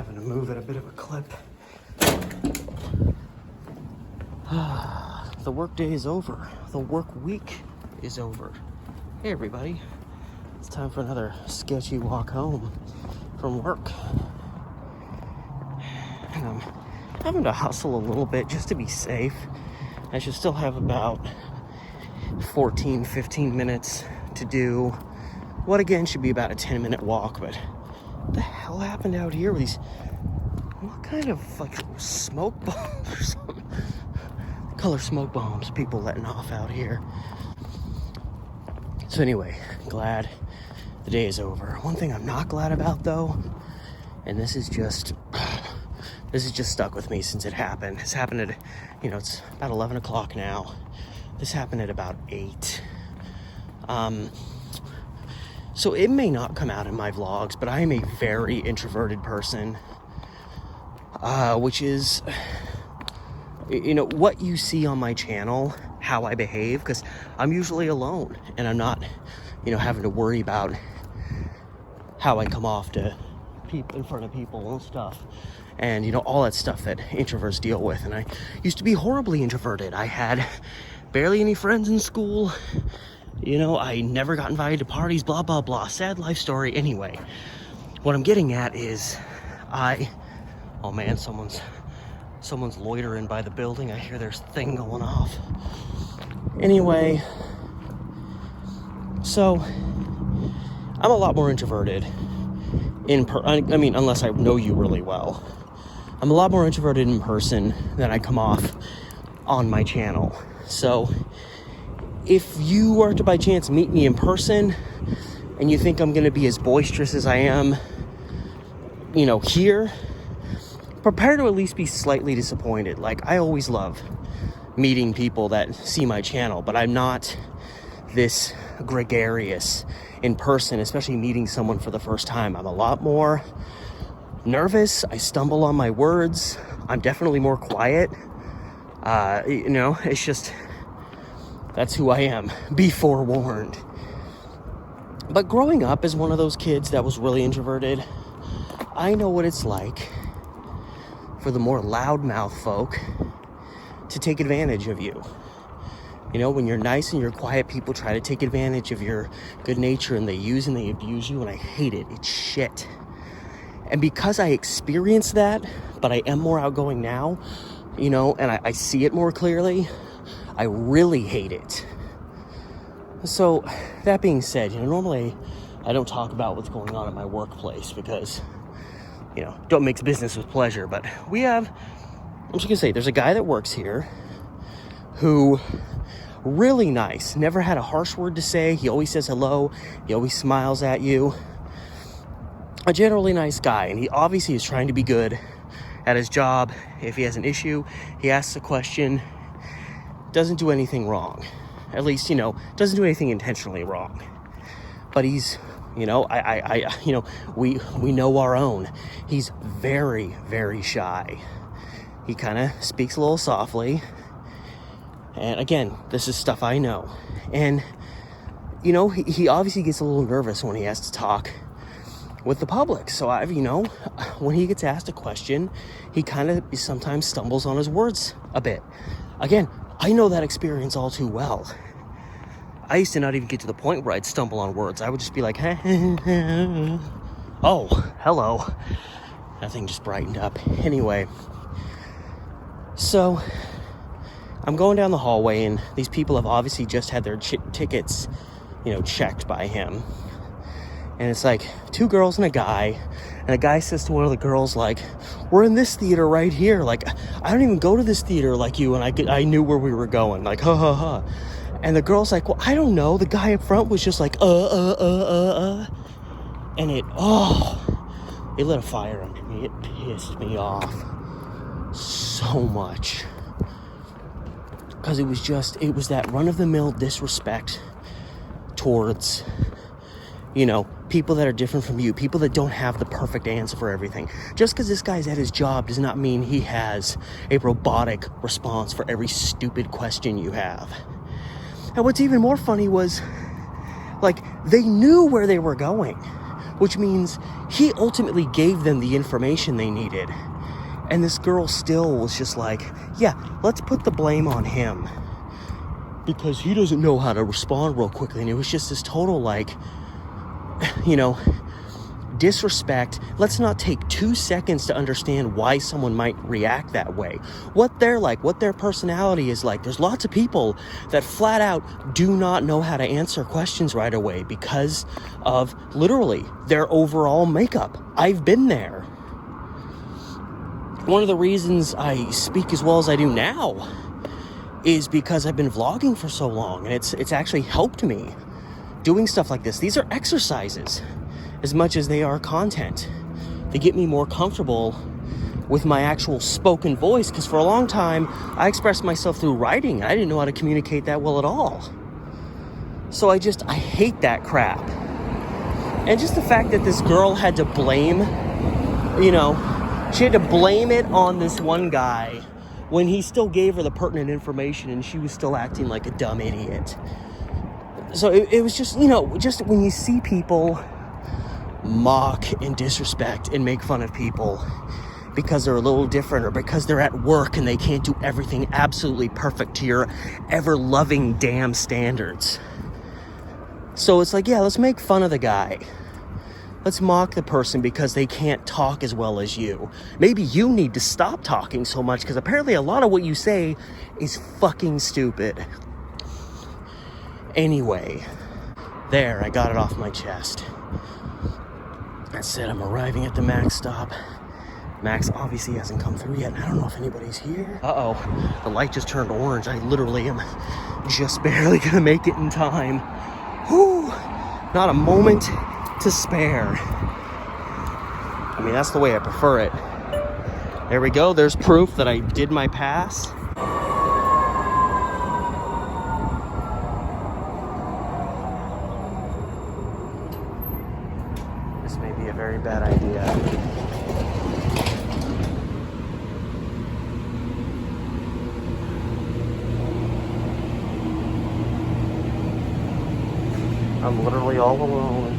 having to move at a bit of a clip. The work day is over. The work week is over. Hey everybody, it's time for another sketchy walk home from work. And I'm having to hustle a little bit just to be safe. I should still have about 15 minutes to do what again should be about a 10-minute walk, but what the hell happened out here with these, what kind of like smoke bombs or something? Color smoke bombs people letting off out here. So anyway, glad the day is over. One thing I'm not glad about though, and this is just stuck with me since it happened. It's happened at, it's about 11 o'clock now. This happened at about 8. So it may not come out in my vlogs, but I am a very introverted person, which is, what you see on my channel, how I behave, because I'm usually alone and I'm not, having to worry about how I come off to people in front of people and stuff. And, all that stuff that introverts deal with. And I used to be horribly introverted. I had barely any friends in school. I never got invited to parties, blah, blah, blah. Sad life story. Anyway, what I'm getting at is oh man, someone's loitering by the building. I hear there's a thing going off. Anyway, so I'm a lot more introverted unless I know you really well. I'm a lot more introverted in person than I come off on my channel. So if you were to by chance meet me in person and you think I'm going to be as boisterous as I am, here, prepare to at least be slightly disappointed. Like, I always love meeting people that see my channel, but I'm not this gregarious in person, especially meeting someone for the first time. I'm a lot more nervous. I stumble on my words. I'm definitely more quiet. It's just, that's who I am. Be forewarned. But growing up as one of those kids that was really introverted, I know what it's like for the more loudmouth folk to take advantage of you. When you're nice and you're quiet, people try to take advantage of your good nature and they use and they abuse you, and I hate it. It's shit. And because I experienced that, but I am more outgoing now, and I see it more clearly, I really hate it. So that being said, normally I don't talk about what's going on at my workplace because, don't mix business with pleasure. But I'm just gonna say, there's a guy that works here who, really nice, never had a harsh word to say. He always says hello. He always smiles at you. A generally nice guy, and he obviously is trying to be good at his job. If he has an issue, he asks a question, doesn't do anything wrong. At least, doesn't do anything intentionally wrong. But he's, we know our own. He's very, very shy. He kind of speaks a little softly. And again, this is stuff I know. And, he obviously gets a little nervous when he has to talk with the public. So when he gets asked a question, he kind of sometimes stumbles on his words a bit. Again, I know that experience all too well. I used to not even get to the point where I'd stumble on words. I would just be like, oh, hello. That thing just brightened up. Anyway, so I'm going down the hallway, and these people have obviously just had their tickets, checked by him. And it's like 2 girls and a guy. And a guy says to one of the girls, like, we're in this theater right here. Like, I don't even go to this theater like you. And I knew where we were going. Like, ha, ha, ha. And the girl's like, well, I don't know. The guy up front was just like, And it lit a fire under me. It pissed me off so much. Because it was that run-of-the-mill disrespect towards, people that are different from you, people that don't have the perfect answer for everything. Just because this guy's at his job does not mean he has a robotic response for every stupid question you have. And what's even more funny was, like, they knew where they were going. which means he ultimately gave them the information they needed. And this girl still was just like, yeah, let's put the blame on him because he doesn't know how to respond real quickly. And it was just this total, like, you know, disrespect. Let's not take 2 seconds to understand why someone might react that way, what they're like, what their personality is like. There's lots of people that flat out do not know how to answer questions right away because of literally their overall makeup. I've been there. One of the reasons I speak as well as I do now is because I've been vlogging for so long, and it's actually helped me doing stuff like this. These are exercises as much as they are content. They get me more comfortable with my actual spoken voice, because for a long time I expressed myself through writing. I didn't know how to communicate that well at all. So I hate that crap. And just the fact that this girl had to blame, you know, she had to blame it on this one guy when he still gave her the pertinent information and she was still acting like a dumb idiot. So it was just, you know, just when you see people mock and disrespect and make fun of people because they're a little different or because they're at work and they can't do everything absolutely perfect to your ever-loving damn standards. So it's like, yeah, let's make fun of the guy. Let's mock the person because they can't talk as well as you. Maybe you need to stop talking so much because apparently a lot of what you say is fucking stupid. Anyway, there, I got it off my chest. That's it, I'm arriving at the Max stop. Max obviously hasn't come through yet, and I don't know if anybody's here. Uh-oh, the light just turned orange. I literally am just barely gonna make it in time. Whew, not a moment to spare. I mean, that's the way I prefer it. There we go. There's proof that I did my pass. This may be a very bad idea. I'm literally all alone.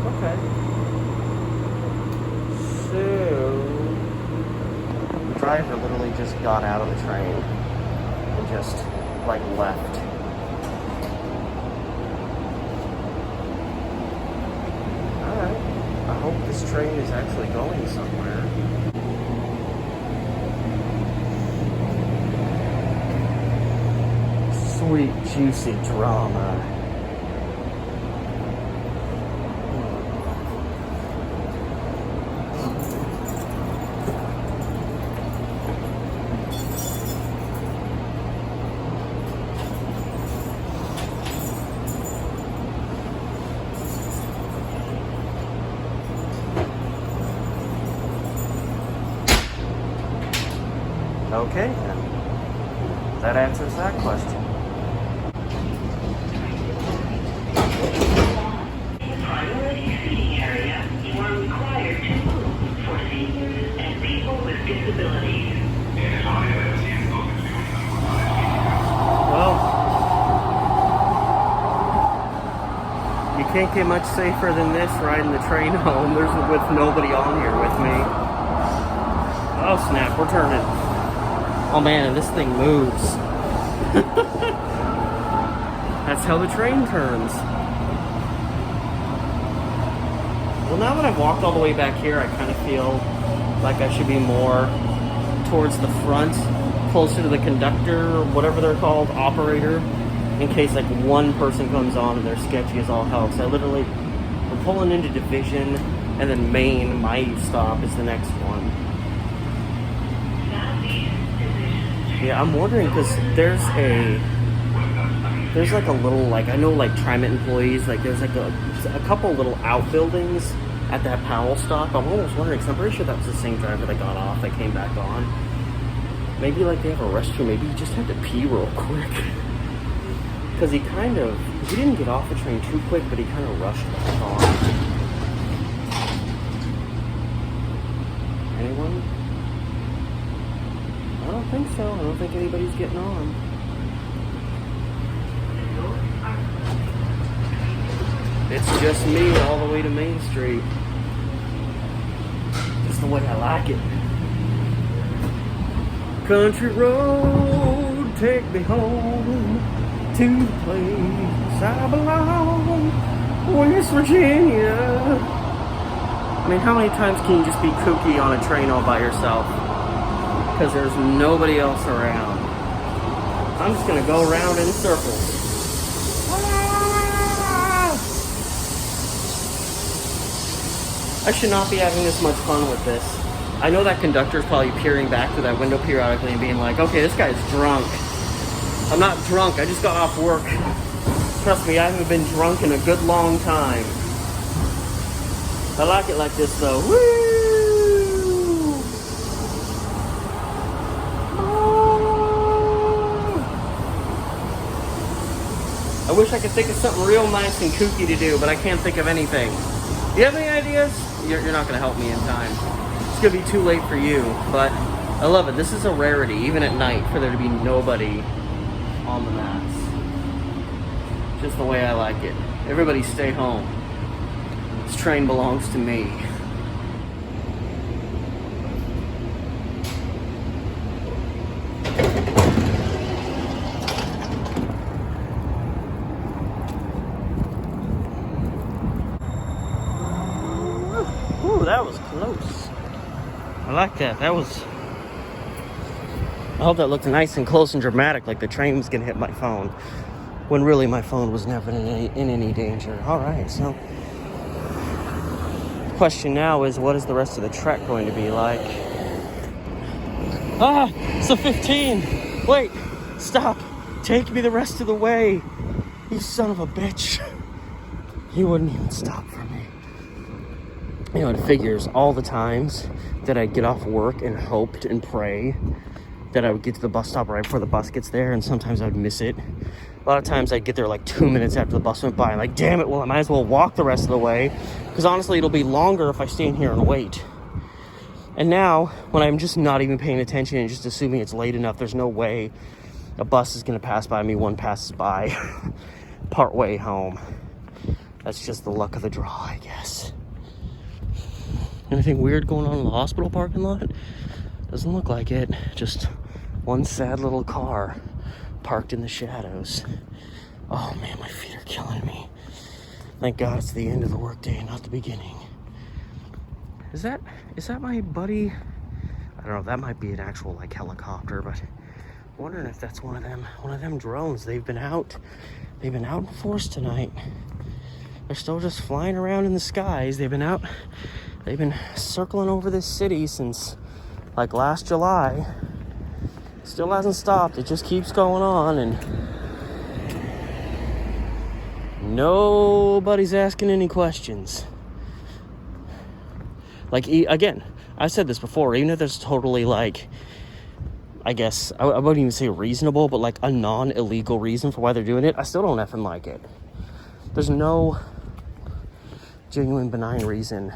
Okay. So, the driver literally just got out of the train and just, like, left. Alright. I hope this train is actually going somewhere. Sweet, juicy drama. Okay, then. That answers that question. Priority seating area, you are required to move for seniors and people with disabilities. Well, you can't get much safer than this riding the train home. There's with nobody on here with me. Oh snap, we're turning. Oh man, this thing moves. That's how the train turns. Well, now that I've walked all the way back here, I kind of feel like I should be more towards the front, closer to the conductor, or whatever they're called, operator, in case like one person comes on and they're sketchy as all hell. So I'm pulling into Division, and then Main, my stop, is the next one. Yeah, I'm wondering, because there's like a little, like, I know like TriMet employees, like there's like a couple little outbuildings at that Powell stop. I'm almost wondering, because I'm pretty sure that was the same driver that got off, that came back on. Maybe like they have a restroom, maybe he just had to pee real quick. Because he didn't get off the train too quick, but he kind of rushed back on. Anyone? I don't think so. I don't think anybody's getting on. It's just me all the way to Main Street. Just the way I like it. Country road, take me home to the place I belong, West Virginia. I mean, how many times can you just be kooky on a train all by yourself? Because there's nobody else around. I'm just gonna go around in circles. I should not be having this much fun with this. I know that conductor's probably peering back through that window periodically and being like, okay, this guy's drunk. I'm not drunk, I just got off work. Trust me, I haven't been drunk in a good long time. I like it like this though. Woo! I wish I could think of something real nice and kooky to do, but I can't think of anything. Do you have any ideas? You're not gonna help me in time. It's gonna be too late for you, but I love it. This is a rarity, even at night, for there to be nobody on the mats. Just the way I like it. Everybody stay home. This train belongs to me. Ooh, that was close. I like that. That was... I hope that looked nice and close and dramatic, like the train was gonna hit my phone, when really my phone was never in any danger. All right, so the question now is, what is the rest of the trek going to be like? Ah, it's a 15. Wait, stop. Take me the rest of the way. You son of a bitch. He wouldn't even stop for me. You know, it figures all the times that I'd get off work and hoped and pray that I would get to the bus stop right before the bus gets there, and sometimes I would miss it. A lot of times I'd get there like 2 minutes after the bus went by, and like, damn it, well, I might as well walk the rest of the way, because honestly, it'll be longer if I stay in here and wait. And now, when I'm just not even paying attention and just assuming it's late enough, there's no way a bus is going to pass by me. One passes by part way home. That's just the luck of the draw, I guess. Anything weird going on in the hospital parking lot? Doesn't look like it. Just one sad little car parked in the shadows. Oh man, my feet are killing me. Thank God it's the end of the workday, not the beginning. Is that my buddy? I don't know, that might be an actual like helicopter, but I'm wondering if that's one of them drones. They've been out in force tonight. They're still just flying around in the skies. They've been circling over this city since like last July. Still hasn't stopped. It just keeps going on, and nobody's asking any questions. Like, again, I've said this before, even if there's totally like, I guess, I wouldn't even say reasonable, but like a non-illegal reason for why they're doing it, I still don't effing like it. There's no genuine benign reason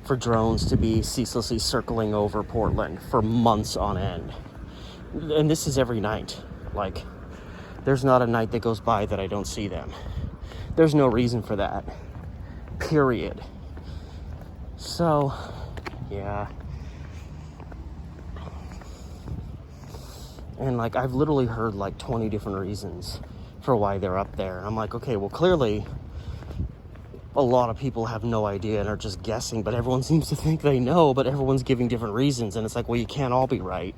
for drones to be ceaselessly circling over Portland for months on end. And this is every night. Like, there's not a night that goes by that I don't see them. There's no reason for that. Period. So, yeah. And like, I've literally heard like 20 different reasons for why they're up there. And I'm like, okay, well, clearly a lot of people have no idea and are just guessing, but everyone seems to think they know, but everyone's giving different reasons. And it's like, well, you can't all be right.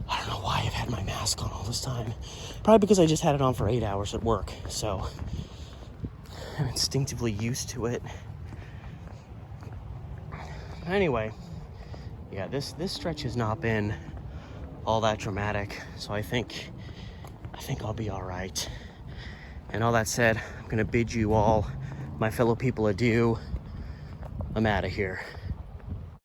I don't know why I've had my mask on all this time. Probably because I just had it on for 8 hours at work. So I'm instinctively used to it. Anyway, yeah, this stretch has not been all that dramatic. So I think I'll be all right. And all that said, I'm going to bid you all, my fellow people, adieu. I'm out of here.